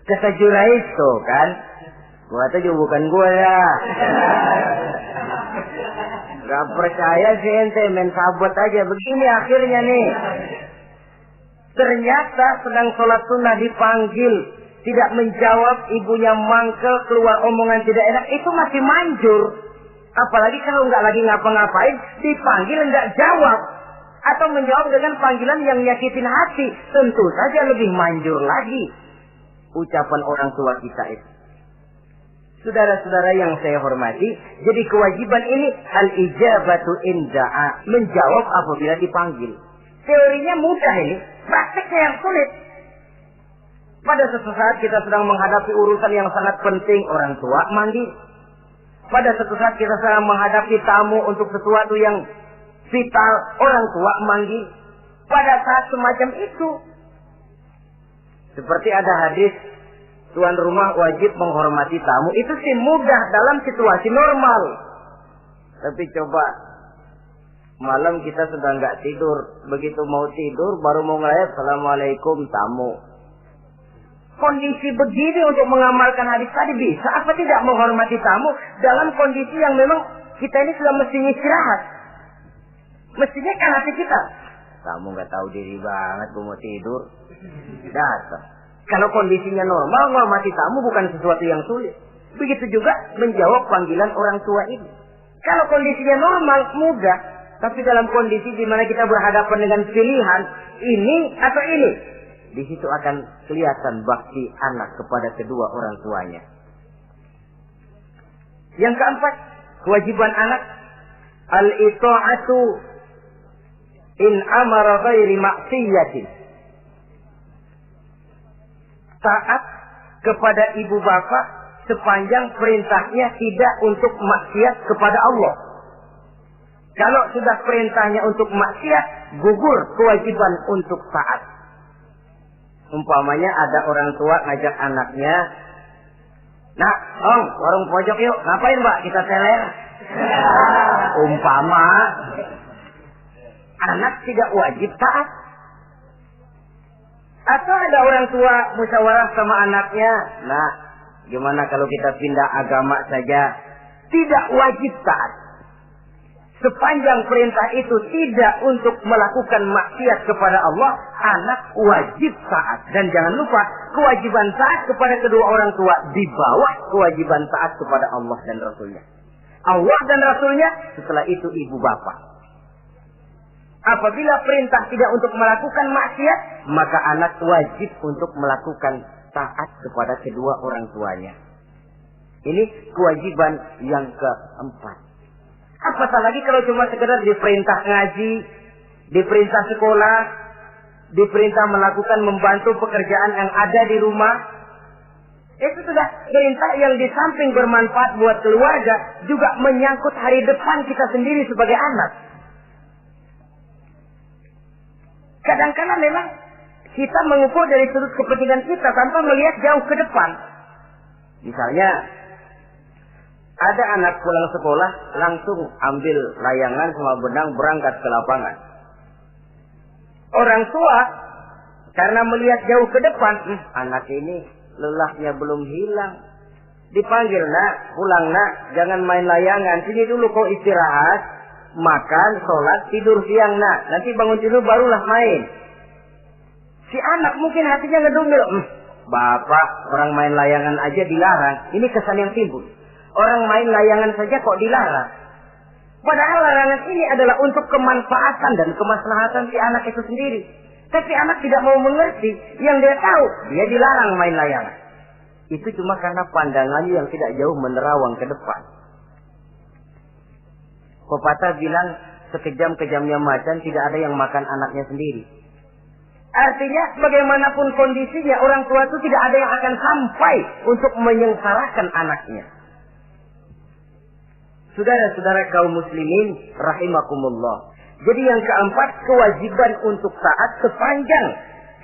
Kata Juraid tuh kan, gua tuh juga bukan gua ya. Gak percaya sih ente, main sabot aja. Begini akhirnya nih, ternyata sedang sholat sunnah dipanggil, tidak menjawab, ibunya mangkel, keluar omongan tidak enak, itu masih manjur. Apalagi kalau nggak lagi ngapa-ngapain, dipanggil nggak jawab, atau menjawab dengan panggilan yang nyakitin hati, tentu saja lebih manjur lagi ucapan orang tua kita itu. Saudara-saudara yang saya hormati, jadi kewajiban ini al-ijabatu inda'a, menjawab apabila dipanggil. Teorinya mudah ini, prakteknya yang sulit. Pada suatu saat kita sedang menghadapi urusan yang sangat penting, orang tua manggil. Pada suatu saat kita sedang menghadapi tamu untuk sesuatu yang vital, orang tua manggil. Pada saat semacam itu, seperti ada hadis, tuan rumah wajib menghormati tamu. Itu sih mudah dalam situasi normal. Tapi coba Malam kita sudah nggak tidur. Begitu mau tidur, baru mau ngelayat, Assalamualaikum, tamu. Kondisi begini untuk mengamalkan hadis tadi bisa apa tidak menghormati tamu dalam kondisi yang memang kita ini sudah mestinya istirahat. Mestinya kan hati kita. Kamu nggak tahu diri banget, gue mau tidur. Datang. Kalau kondisinya normal, menghormati tamu bukan sesuatu yang sulit. Begitu juga menjawab panggilan orang tua ini. Kalau kondisinya normal, mudah. Tapi dalam kondisi di mana kita berhadapan dengan pilihan ini atau ini, di situ akan kelihatan bakti anak kepada kedua orang tuanya. Yang keempat, kewajiban anak al-ita'atu in amara ghairi maksiyatin. Taat kepada ibu bapak sepanjang perintahnya tidak untuk maksiat kepada Allah. Kalau sudah perintahnya untuk maksiat, gugur kewajiban untuk taat. Umpamanya ada orang tua ngajak anaknya, "Nak, Om, warung pojok yuk." "Ngapain, Mbak? Kita teler." Umpama anak tidak wajib taat. Atau ada orang tua musyawarah sama anaknya, "Nah, gimana kalau kita pindah agama saja?" Tidak wajib taat. Sepanjang perintah itu tidak untuk melakukan maksiat kepada Allah, anak wajib taat. Dan jangan lupa, kewajiban taat kepada kedua orang tua di bawah kewajiban taat kepada Allah dan Rasulnya. Allah dan Rasulnya, setelah itu ibu bapak. Apabila perintah tidak untuk melakukan maksiat, maka anak wajib untuk melakukan taat kepada kedua orang tuanya. Ini kewajiban yang keempat. Apatah lagi kalau cuma sekedar diperintah ngaji, diperintah sekolah, diperintah melakukan membantu pekerjaan yang ada di rumah. Itu sudah perintah yang di samping bermanfaat buat keluarga, juga menyangkut hari depan kita sendiri sebagai anak. Kadang-kadang memang kita mengukur dari sudut kepentingan kita tanpa melihat jauh ke depan. Misalnya, ada anak pulang sekolah, langsung ambil layangan sama benang berangkat ke lapangan. Orang tua, karena melihat jauh ke depan, anak ini lelahnya belum hilang. Dipanggil, "Nak, pulang nak, jangan main layangan. Sini dulu kau istirahat, makan, sholat, tidur siang nak. Nanti bangun tidur barulah main." Si anak mungkin hatinya ngedumil, "Bapak, orang main layangan aja dilarang." Ini kesan yang timbul. Orang main layangan saja kok dilarang. Padahal larangan ini adalah untuk kemanfaatan dan kemaslahatan si anak itu sendiri. Tapi anak tidak mau mengerti. Yang dia tahu, dia dilarang main layangan. Itu cuma karena pandangannya yang tidak jauh menerawang ke depan. Pepatah bilang, sekejam-kejamnya macan tidak ada yang makan anaknya sendiri. Artinya, bagaimanapun kondisinya, orang tua itu tidak ada yang akan sampai untuk menyengsarakan anaknya. Saudara-saudara kaum muslimin rahimakumullah. Jadi yang keempat, kewajiban untuk taat sepanjang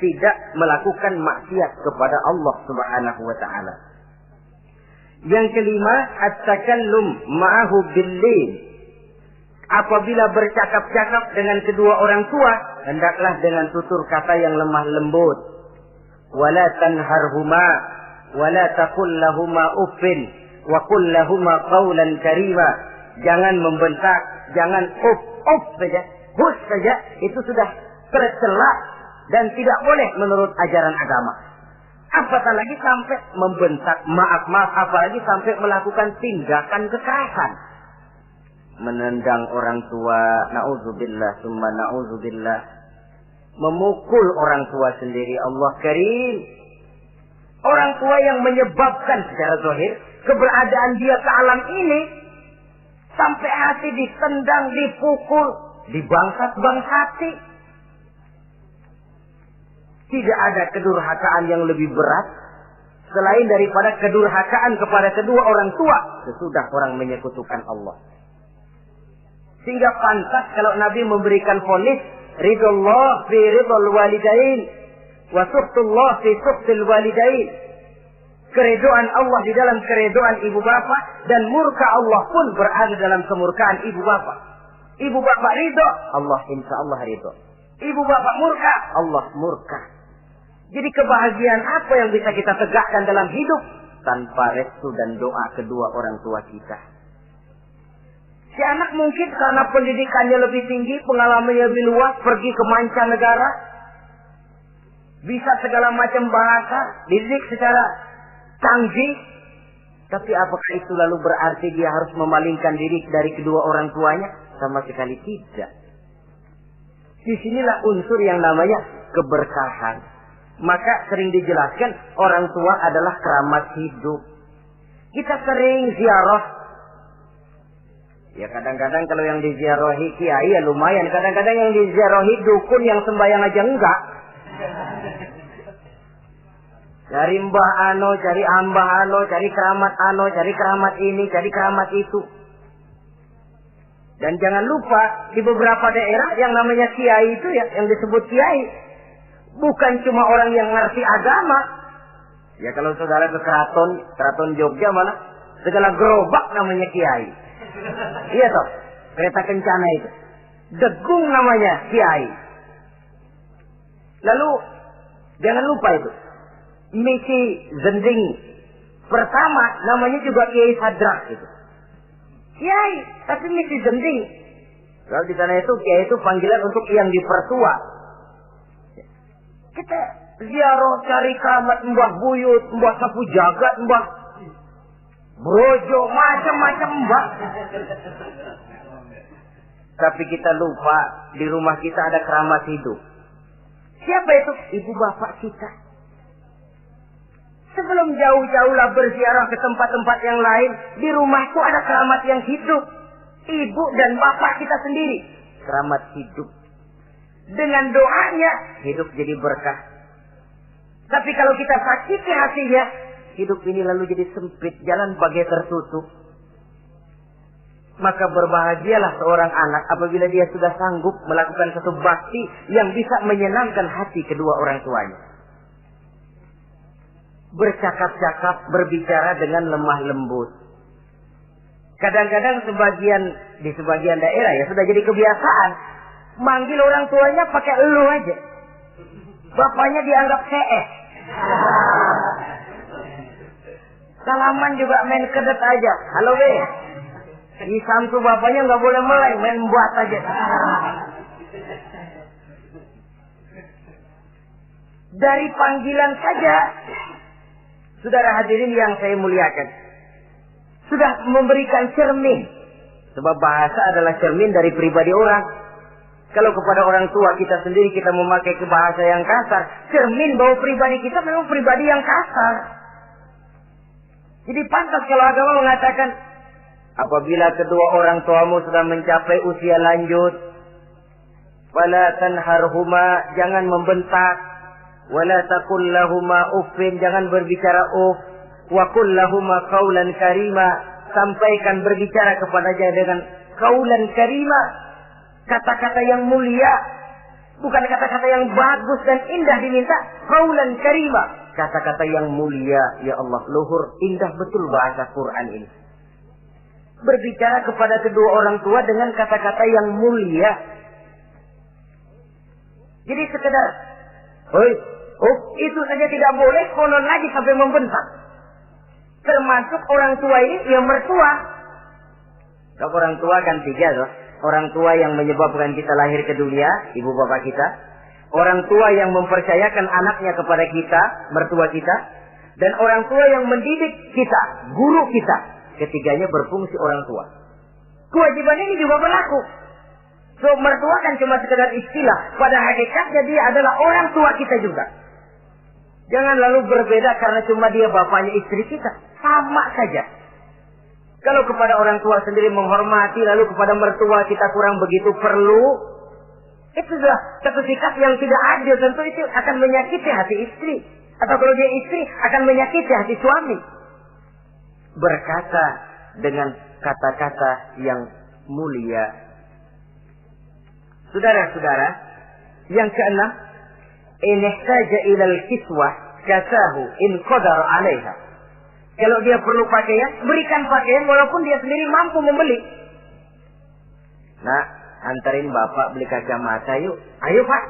tidak melakukan maksiat kepada Allah Subhanahu wa taala. Yang kelima, at-takallum ma'ahu bil-lin. Apabila bercakap-cakap dengan kedua orang tua, hendaklah dengan tutur kata yang lemah lembut. Wala tanharhuma wala taqul lahumā uffin wa qul lahumā qawlan karīmā. Jangan membentak, jangan uff saja, hus saja, itu sudah tercela dan tidak boleh menurut ajaran agama. Apatah lagi sampai membentak, maaf, apalagi sampai melakukan tindakan kekerasan. Menendang orang tua, na'udzubillah, summa na'udzubillah. Memukul orang tua sendiri, Allah karim. Orang tua yang menyebabkan secara zahir keberadaan dia ke alam ini, sampai hati ditendang, dipukul, dibangsat-bangsati. Tidak ada kedurhakaan yang lebih berat selain daripada kedurhakaan kepada kedua orang tua sesudah orang menyekutukan Allah. Sehingga pantas kalau Nabi memberikan vonis, ridullah fi ridul walidain wa suhtullah fi suhtil walidain. Keredoan Allah di dalam keredoan ibu bapa, dan murka Allah pun berada dalam kemurkaan ibu bapa. Ibu bapak ridho, Allah insya Allah ridho. Ibu bapak murka, Allah murka. Jadi kebahagiaan apa yang bisa kita tegakkan dalam hidup tanpa restu dan doa kedua orang tua kita? Si anak mungkin karena pendidikannya lebih tinggi, pengalamannya lebih luas, pergi ke mancanegara, bisa segala macam bahasa, dididik secara canggih. Tapi apakah itu lalu berarti dia harus memalingkan diri dari kedua orang tuanya? Sama sekali tidak. Disinilah unsur yang namanya keberkahan. Maka sering dijelaskan orang tua adalah keramat hidup. Kita sering ziarah. Ya kadang-kadang kalau yang diziarahi kiai ya lumayan. Kadang-kadang yang diziarahi dukun yang sembahyang aja enggak. Cari mbah ano, cari ambah ano, cari keramat ini, cari keramat itu. Dan jangan lupa di beberapa daerah yang namanya kiai itu ya, yang disebut kiai, bukan cuma orang yang ngerti agama. Ya kalau saudara ke keraton Jogja mana, segala gerobak namanya kiai. Iya toh, kereta kencana itu. Degung namanya kiai. Lalu jangan lupa itu. Misi Zending pertama namanya juga Kiai Sadrak itu. Kiai, tapi misi Zending. Kalau di sana itu kiai itu panggilan untuk yang dipertua. Kita ziarah cari keramat Mbah Buyut, Mbah Sapu Jagat, Mbah Brojo, macam-macam Mbah. Tapi kita lupa di rumah kita ada keramat hidup. Siapa itu? Ibu bapak kita. Sebelum jauh-jauhlah berziarah ke tempat-tempat yang lain, di rumahku ada keramat yang hidup. Ibu dan bapak kita sendiri. Keramat hidup. Dengan doanya, hidup jadi berkah. Tapi kalau kita sakiti hatinya, hidup ini lalu jadi sempit, jalan bagai tertutup. Maka berbahagialah seorang anak apabila dia sudah sanggup melakukan satu bakti yang bisa menyenangkan hati kedua orang tuanya. Bercakap-cakap, berbicara dengan lemah lembut. Kadang-kadang di sebagian daerah ya sudah jadi kebiasaan. Manggil orang tuanya pakai elu aja. Bapaknya dianggap CS. Salaman juga main kedet aja. Halo be. Di samtu bapaknya nggak boleh meleng, main buat aja. Dari panggilan saja, saudara hadirin yang saya muliakan, sudah memberikan cermin. Sebab bahasa adalah cermin dari pribadi orang. Kalau kepada orang tua kita sendiri kita memakai ke bahasa yang kasar, cermin bahwa pribadi kita memang pribadi yang kasar. Jadi pantas kalau agama mengatakan, apabila kedua orang tuamu sudah mencapai usia lanjut, fala tanharhuma, jangan membentak, wala taqul lahuma uffin, jangan berbicara uff, wa qul lahuma qaulan karima, sampaikan berbicara kepadanya dengan qaulan karima, kata-kata yang mulia, bukan kata-kata yang bagus dan indah diminta, qaulan karima, kata-kata yang mulia. Ya Allah, luhur, indah betul bahasa Quran ini. Berbicara kepada kedua orang tua dengan kata-kata yang mulia. Jadi sekedar, itu saja tidak boleh, konon lagi sampai membentak. Termasuk orang tua ini yang mertua. Kalau orang tua kan tiga loh. Orang tua yang menyebabkan kita lahir ke dunia, ibu bapak kita. Orang tua yang mempercayakan anaknya kepada kita, mertua kita. Dan orang tua yang mendidik kita, guru kita. Ketiganya berfungsi orang tua. Kewajiban ini juga berlaku. So, mertua kan cuma sekedar istilah. Pada hakikatnya dia adalah orang tua kita juga. Jangan lalu berbeda karena cuma dia bapaknya istri kita. Sama saja. Kalau kepada orang tua sendiri menghormati, lalu kepada mertua kita kurang begitu perlu, itu sudah satu sikap yang tidak adil. Tentu itu akan menyakiti hati istri. Atau kalau dia istri, akan menyakiti hati suami. Berkata dengan kata-kata yang mulia. Saudara-saudara, yang keenam, in ihtaja ilal kiswah kasahu in qadar 'alaiha. Kalau dia perlu pakaian, berikan pakaian walaupun dia sendiri mampu membeli. Nah, anterin bapak beli kacamata yuk. Ayo pak.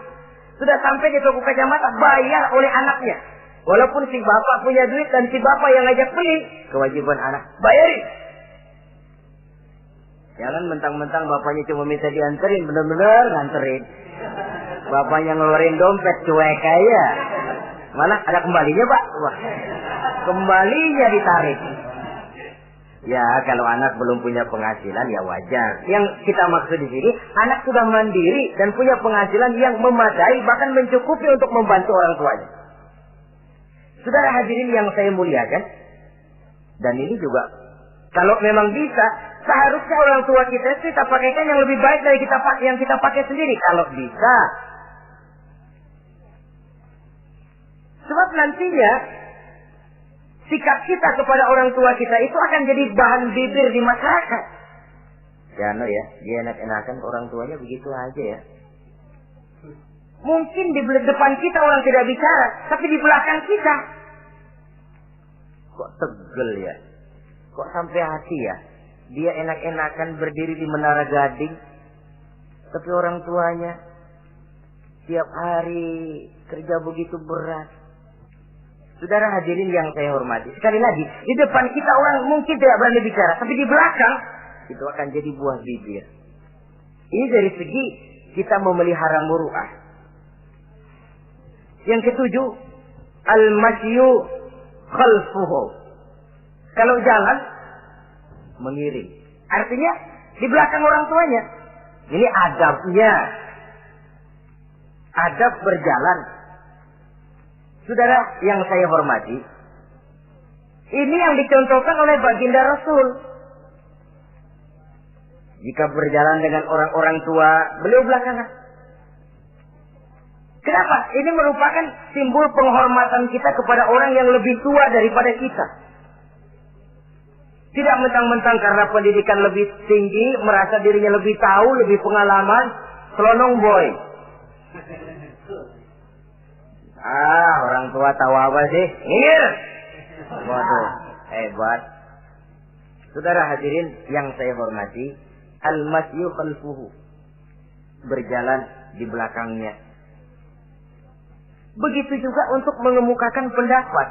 Sudah sampai di toko kacamata, bayar oleh anaknya. Walaupun si bapak punya duit dan si bapak yang ngajak beli, kewajiban anak, bayarin. Jangan mentang-mentang bapaknya cuma minta dianterin, bener-bener nganterin. Bapaknya ngeluarin dompet cuek aja. Malah ada kembalinya pak. Wah, kembalinya ditarik. Ya kalau anak belum punya penghasilan ya wajar. Yang kita maksud di sini, anak sudah mandiri dan punya penghasilan yang memadai, bahkan mencukupi untuk membantu orang tuanya. Saudara hadirin yang saya muliakan, dan ini juga kalau memang bisa, seharusnya orang tua kita pakaikan yang lebih baik dari yang kita pakai sendiri kalau bisa. Sebab nantinya sikap kita kepada orang tua kita itu akan jadi bahan bibir di masyarakat. Ya, dia enak-enakan orang tuanya begitu aja ya. Mungkin di depan kita orang tidak bicara, tapi di belakang kita. Kok tegel ya? Kok sampai hati ya? Dia enak-enakan berdiri di Menara Gading, tapi orang tuanya tiap hari kerja begitu berat. Saudara hadirin yang saya hormati, sekali lagi, di depan kita orang mungkin tidak berani bicara, tapi di belakang itu akan jadi buah bibir. Ini dari segi kita memelihara muru'ah. Yang ketujuh, al-masyu khalfuhu. Kalau jalan, mengiring. Artinya, di belakang orang tuanya. Ini adabnya. Adab berjalan. Saudara yang saya hormati, ini yang dicontohkan oleh baginda Rasul. Jika berjalan dengan orang-orang tua, beliau belakangan. Kenapa? Ini merupakan simbol penghormatan kita kepada orang yang lebih tua daripada kita. Tidak mentang-mentang karena pendidikan lebih tinggi, merasa dirinya lebih tahu, lebih pengalaman, selonong boy. Orang tua tahu apa sih? Ngir. Waduh, hebat. Saudara hadirin yang saya hormati, al-masyu khalfuhu. Berjalan di belakangnya. Begitu juga untuk mengemukakan pendapat.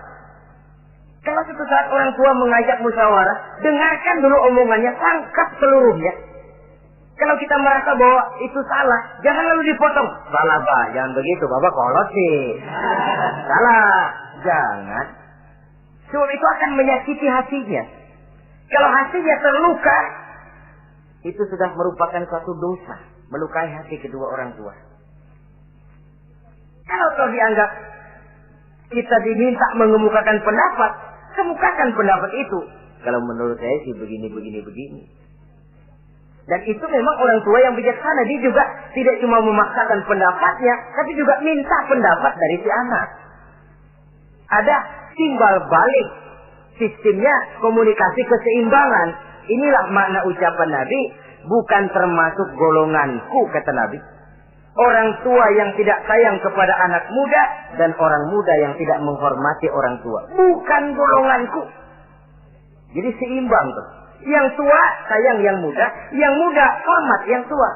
Kalau suatu saat orang tua mengajak musyawarah, dengarkan dulu omongannya, tangkap seluruhnya. Kalau kita merasa bahwa itu salah, jangan lalu dipotong. Salah Pak, jangan begitu, Bapak kolot sih. Salah, jangan. Sebab itu akan menyakiti hatinya. Kalau hatinya terluka, itu sudah merupakan suatu dosa, melukai hati kedua orang tua. Kalau kau dianggap kita diminta mengemukakan pendapat, kemukakan pendapat itu. Kalau menurut saya sih begini. Dan itu memang orang tua yang bijaksana. Dia juga tidak cuma memaksakan pendapatnya, tapi juga minta pendapat dari si anak. Ada timbal balik. Sistemnya komunikasi keseimbangan. Inilah makna ucapan Nabi. Bukan termasuk golonganku, kata Nabi. Orang tua yang tidak sayang kepada anak muda, dan orang muda yang tidak menghormati orang tua. Bukan golonganku. Jadi seimbang tuh. Yang tua sayang yang muda hormat yang tua.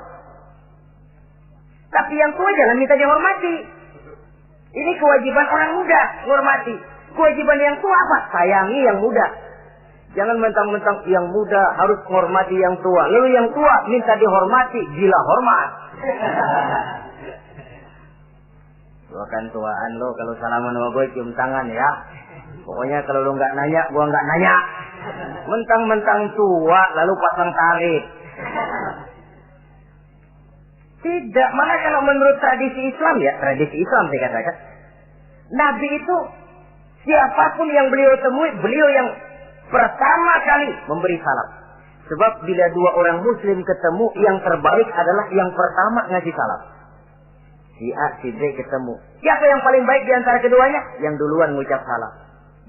Tapi yang tua jangan minta dihormati. Ini kewajiban orang muda, hormati. Kewajiban yang tua apa? Sayangi yang muda. Jangan mentang-mentang yang muda harus menghormati yang tua. Lalu yang tua minta dihormati, gila hormat. Tuakan tuaan lo, kalau salaman sama gue cium tangan ya. Pokoknya kalau lo nggak nanya, gue nggak nanya. Mentang-mentang tua lalu pasang tarik. Tidak, mana kalau menurut tradisi Islam ya, tradisi Islam saya katakan, Nabi itu siapapun yang beliau temui, beliau yang pertama kali memberi salam. Sebab bila dua orang muslim ketemu, yang terbaik adalah yang pertama ngasih salam. Si A, si B ketemu. Siapa yang paling baik di antara keduanya? Yang duluan ngucap salam.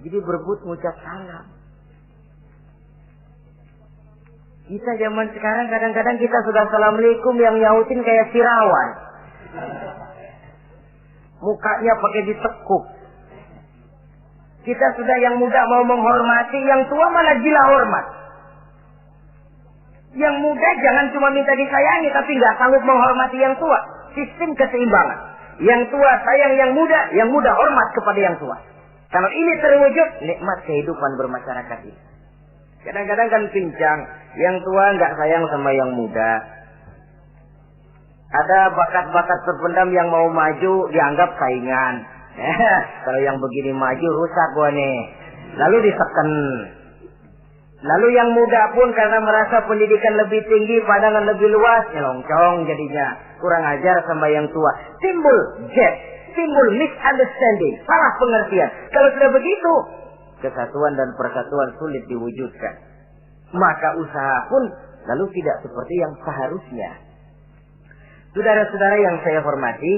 Jadi berebut ngucap salam. Kita zaman sekarang kadang-kadang kita sudah assalamualaikum, yang nyautin kayak sirawan. Mukanya pakai ditekuk. Kita sudah yang muda mau menghormati, yang tua malah gila hormat. Yang muda jangan cuma minta disayangi, tapi nggak sanggup menghormati yang tua. Sistem keseimbangan. Yang tua sayang yang muda hormat kepada yang tua. Kalau ini terwujud, nikmat kehidupan bermasyarakat ini. Kadang-kadang kan pincang, yang tua nggak sayang sama yang muda. Ada bakat-bakat terpendam yang mau maju dianggap saingan. Kalau yang begini maju rusak gua nih. Lalu diseken. Lalu yang muda pun karena merasa pendidikan lebih tinggi, pandangan lebih luas, nyelongcong jadinya. Kurang ajar sama yang tua. Timbul gap, timbul misunderstanding, salah pengertian. Kalau sudah begitu, kesatuan dan persatuan sulit diwujudkan. Maka usaha pun lalu tidak seperti yang seharusnya. Saudara-saudara yang saya hormati,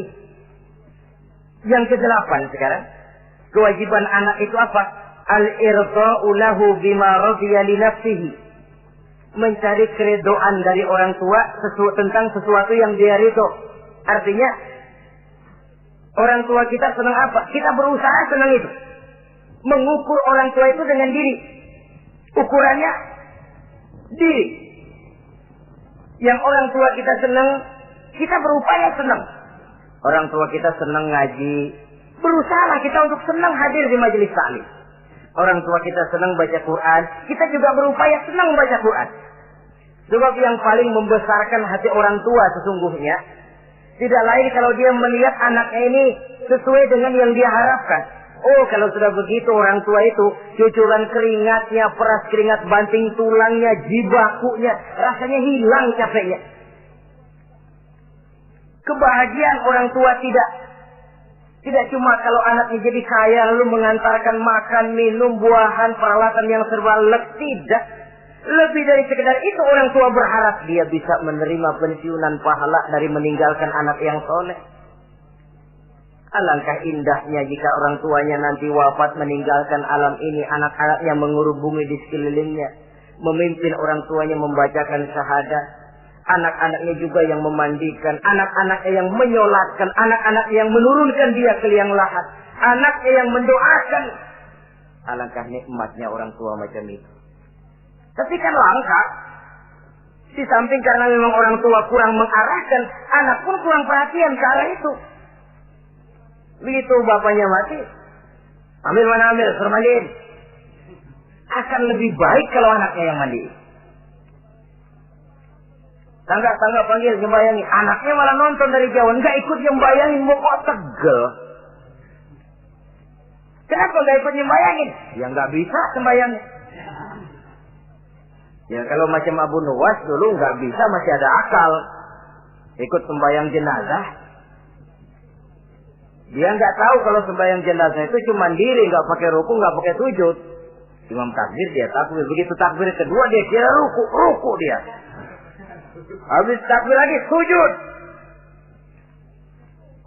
yang ke-8 sekarang, kewajiban anak itu apa? Al-irda'u lahu bima radiya li nafsihi. Mencari keredoan dari orang tua tentang sesuatu yang dia ridho. Artinya, orang tua kita senang apa? Kita berusaha senang itu. Mengukur orang tua itu dengan diri. Ukurannya diri. Yang orang tua kita senang, kita berupaya senang. Orang tua kita senang ngaji, berusaha kita untuk senang hadir di majelis taklim. Orang tua kita senang baca Quran, kita juga berupaya senang baca Quran. Sebab yang paling membesarkan hati orang tua sesungguhnya tidak lain kalau dia melihat anaknya ini sesuai dengan yang dia harapkan. Oh, kalau sudah begitu orang tua itu cucuran keringatnya, peras keringat banting tulangnya, jibakunya, rasanya hilang capeknya. Kebahagiaan orang tua tidak cuma kalau anaknya jadi kaya lalu mengantarkan makan, minum, buahan, peralatan yang serba lengkap. Tidak. Lebih dari sekedar itu orang tua berharap dia bisa menerima pensiunan pahala dari meninggalkan anak yang soleh. Alangkah indahnya jika orang tuanya nanti wafat meninggalkan alam ini, anak-anaknya mengurus bumi di sekelilingnya, memimpin orang tuanya membacakan syahadat. Anak-anaknya juga yang memandikan, anak-anaknya yang menyolatkan, anak-anaknya yang menurunkan dia ke liang lahat, anaknya yang mendoakan. Alangkah nikmatnya orang tua macam itu. Tapi kan langka. Di samping karena memang orang tua kurang mengarahkan, anak pun kurang perhatian ke arah itu. Begitu bapaknya mati, ambil mana ambil, suruh mandiin. Akan lebih baik kalau anaknya yang mandiin. Tangga panggil nyembayangi, anaknya malah nonton dari jauh, nggak ikut nyembayangin, mau kok tegel. Kenapa nggak ikut nyembayangin? Ya nggak bisa sembayangin. Ya kalau macam Abu Nuwas dulu nggak bisa, masih ada akal. Ikut sembayang jenazah. Dia nggak tahu kalau sembayang jenazah itu cuma diri, nggak pakai ruku, nggak pakai sujud. Imam takbir dia takbir, begitu takbir kedua dia kira ruku dia. Habis takbir lagi sujud.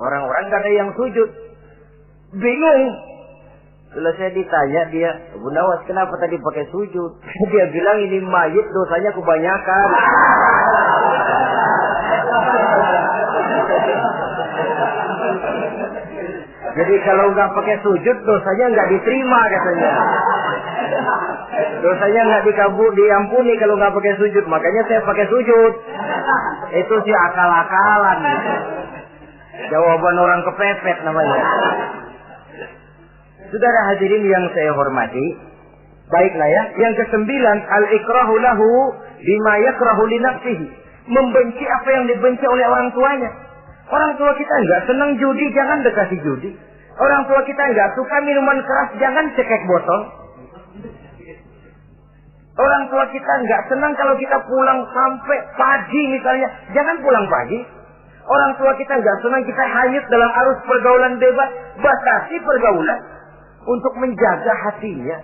Orang-orang gak ada yang sujud. Bingung. Selesai ditanya dia, Abu Nawas kenapa tadi pakai sujud? Dia bilang ini mayit dosanya kebanyakan. Jadi kalau nggak pakai sujud dosanya nggak diterima katanya. Dosanya nggak diampuni kalau nggak pakai sujud. Makanya saya pakai sujud. Itu sih akal-akalan. Jawaban orang kepepet namanya. Saudara hadirin yang saya hormati, baiklah ya. Yang ke-9, al-ikrahu lahu bima yakrahu li nafsihi. Membenci apa yang dibenci oleh orang tuanya. Orang tua kita nggak senang judi, jangan dekati judi. Orang tua kita nggak suka minuman keras, jangan cekek botol. Orang tua kita nggak senang kalau kita pulang sampai pagi misalnya, jangan pulang pagi. Orang tua kita nggak senang kita hanyut dalam arus pergaulan bebas, batasi pergaulan untuk menjaga hatinya.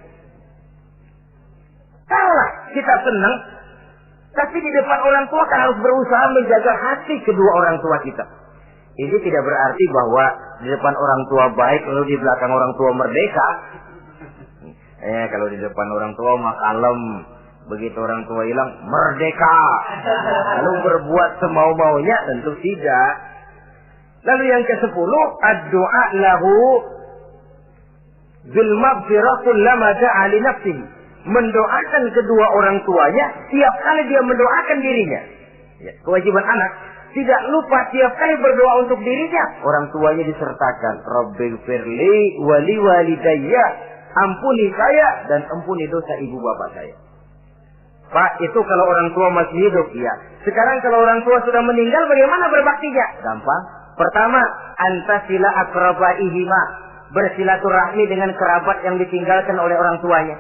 Kalaulah kita senang, tapi di depan orang tua kan harus berusaha menjaga hati kedua orang tua kita. Ini tidak berarti bahwa di depan orang tua baik lalu di belakang orang tua merdeka. Kalau di depan orang tua mah kalem, begitu orang tua hilang merdeka. Lalu berbuat semau-maunya, tentu tidak. Lalu yang ke-10, ad-du'a lahu bil maghfirah kullama da'a li nafsihi. mendoakan kedua orang tuanya tiap kali dia mendoakan dirinya. Ya, kewajiban anak tidak lupa tiap kali berdoa untuk dirinya, orang tuanya disertakan. Rabbighfirli wa liwalidayya, ampuni saya dan ampuni dosa ibu bapak saya. Pak, itu kalau orang tua masih hidup, ya. Sekarang kalau orang tua sudah meninggal, bagaimana berbaktinya? Gampang. Pertama, antasila akrabaihima, bersilaturahmi dengan kerabat yang ditinggalkan oleh orang tuanya.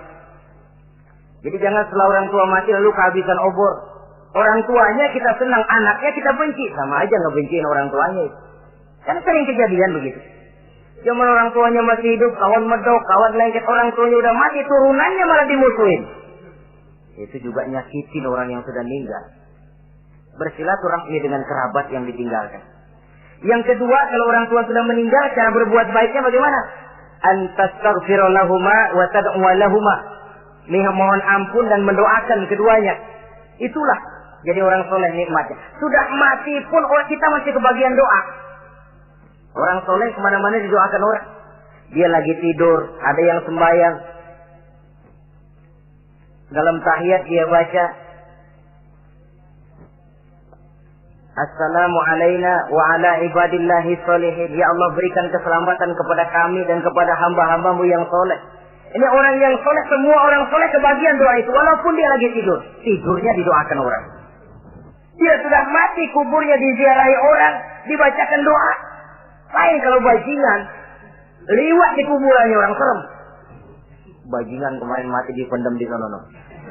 Jadi jangan setelah orang tua mati lalu kehabisan obor. Orang tuanya kita senang, anaknya kita benci. Sama aja ngebenciin orang tuanya. Kan sering kejadian begitu. Zaman orang tuanya masih hidup, kawan medok, kawan lengket, orang tuanya udah mati, turunannya malah dimusuhin. Itu juga nyakitin orang yang sudah meninggal. Bersilaturahmi dengan kerabat yang ditinggalkan. Yang kedua, kalau orang tua sudah meninggal, cara berbuat baiknya bagaimana? Antastaghfira lahuma wa tad'u lahuma. Mohon ampun dan mendoakan keduanya. Itulah jadi orang soleh nikmatnya. Sudah mati pun orang kita masih kebagian doa. Orang soleh kemana-mana didoakan orang. Dia lagi tidur, ada yang sembahyang. Dalam tahiyat dia baca, Assalamu alaina wa ala ibadillahi sholihin. Ya Allah, berikan keselamatan kepada kami dan kepada hamba-hambamu yang soleh. Ini orang yang soleh, semua orang soleh kebagian doa itu. Walaupun dia lagi tidur, tidurnya didoakan orang. Dia sudah mati, kuburnya diziarahi orang, dibacakan doa. Lain kalau bajingan, liwat di kuburannya orang serem. Bajingan kemarin mati dipendam di sana.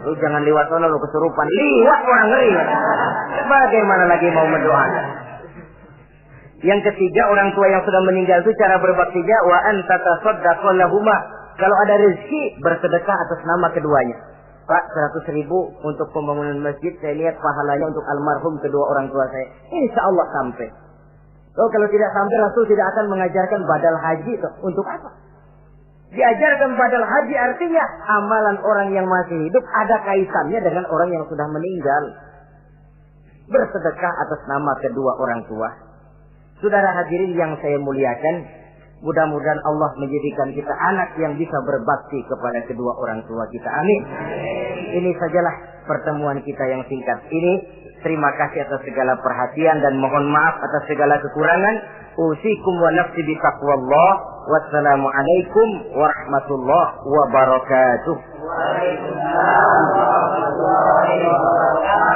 Lu jangan lewat sana, lu kesurupan. Liwat orang ngeri. Bagaimana lagi mau mendoakan? Yang ketiga, orang tua yang sudah meninggal itu cara berbaktinya wa anta tasaddaqu lahuma. Kalau ada rezeki, bersedekah atas nama keduanya. Pak, 100.000 untuk pembangunan masjid, saya lihat pahalanya untuk almarhum kedua orang tua saya. Insya Allah sampai. Oh, kalau tidak sampai, Rasul tidak akan mengajarkan badal haji. Untuk apa? Diajarkan badal haji artinya amalan orang yang masih hidup ada kaitannya dengan orang yang sudah meninggal. Bersedekah atas nama kedua orang tua. Saudara hadirin yang saya muliakan, mudah-mudahan Allah menjadikan kita anak yang bisa berbakti kepada kedua orang tua kita. Amin. Ini sajalah pertemuan kita yang singkat ini. Terima kasih atas segala perhatian dan mohon maaf atas segala kekurangan. Usikum wa nafsi bi taqwallah. Wassalamualaikum warahmatullahi wabarakatuh. Waalaikumsalam warahmatullahi wabarakatuh.